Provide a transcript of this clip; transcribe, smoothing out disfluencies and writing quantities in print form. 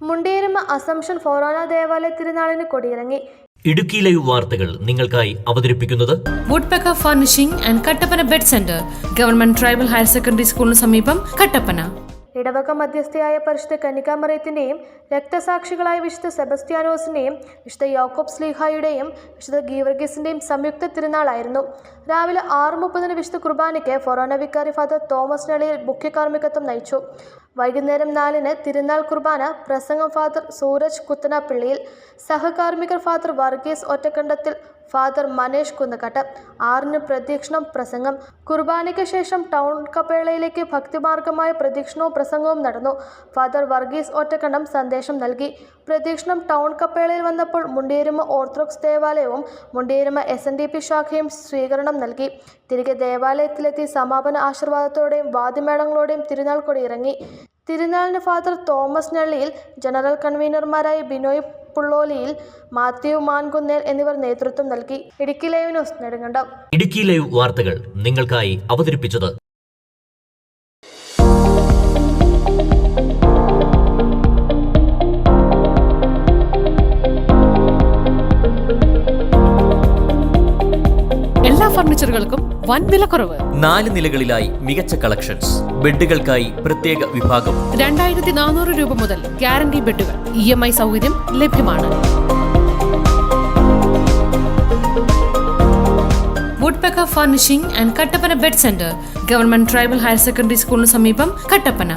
മുണ്ടേരമ assumption ഫൊറോന ദേവാലയ തിരുനാളിന് കൊടിയിറങ്ങി. Idukki live വാർത്തകൾ നിങ്ങൾക്കായി അവതരിപ്പിക്കുന്നത് woodpecker furnishing and Kattappana bed centre, government tribal higher secondary സ്കൂളിന് സമീപം, കട്ടപ്പന. ഇടവക മധ്യസ്ഥയായ പരിശുദ്ധ കന്യകാമറിയത്തിന്റെയും രക്തസാക്ഷികളായ വിശുദ്ധ സെബസ്ത്യാനോസിന്റെയും വിശുദ്ധ യാക്കോബ് സ്ലീഹായുടെയും വിശുദ്ധ ഗീവർഗീസിന്റെയും സംയുക്ത തിരുനാളായിരുന്നു. രാവിലെ 6:30 വിശുദ്ധ കുർബാനയ്ക്ക് ഫൊറോന വികാരി ഫാദർ തോമസ് നളിയിൽ മുഖ്യ കാർമ്മികത്വം നയിച്ചു. വൈകുന്നേരം 4-ന് തിരുനാൾ കുർബാന പ്രസംഗം ഫാദർ സൂരജ് കുത്തനാപ്പിള്ളിയിൽ, സഹകാർമ്മികർ ഫാദർ വർഗീസ് ഒറ്റക്കണ്ടത്തിൽ, ഫാദർ മനേഷ് കുന്നക്കാട്ട്. 6-ന് പ്രദക്ഷിണം പ്രസംഗം. കുർബാനയ്ക്ക് ശേഷം ടൗൺ കപ്പേളയിലേക്ക് ഭക്തിമാർഗമായ പ്രദക്ഷിണവും പ്രസംഗവും നടന്നു. ഫാദർ വർഗീസ് ഒറ്റക്കണ്ടം സന്ദേശം നൽകി. പ്രദക്ഷിണം ടൗൺ കപ്പേളയിൽ വന്നപ്പോൾ മുണ്ടേരമ ഓർത്തഡോക്സ് ദേവാലയവും മുണ്ടേരമ SNDP ശാഖയും സ്വീകരണം നൽകി. തിരികെ ദേവാലയത്തിലെത്തി സമാപന ആശീർവാദത്തോടെയും വാദ്യമേളങ്ങളോടെയും തിരുനാൾ കൊടിയിറങ്ങി. തിരുനാളിന് ഫാദർ തോമസ് നള്ളിയിൽ, ജനറൽ കൺവീനർമാരായ ബിനോയ് പുള്ളോലിയിൽ, മാത്യു മാൻകുന്നേൽ എന്നിവർ നേതൃത്വം നൽകി. Idukki live news Nedumkandam. Idukki live വാർത്തകൾ നിങ്ങൾക്കായി അവതരിപ്പിച്ചത് എല്ലാ ഫർണിച്ചറുകൾക്കും വൻ വിലക്കുറവ്. 4 നിലകളിലായി മികച്ച കളക്ഷൻസ്. ബെഡുകൾക്കായി പ്രത്യേക വിഭാഗം. 2400 രൂപ മുതൽ ഗ്യാരണ്ടി ബെഡുകൾ. EMI സൗകര്യം ലഭ്യമാണ്. Woodpecker furnishing and Kattappana bed centre, government tribal higher secondary സ്കൂളിന് സമീപം, കട്ടപ്പന.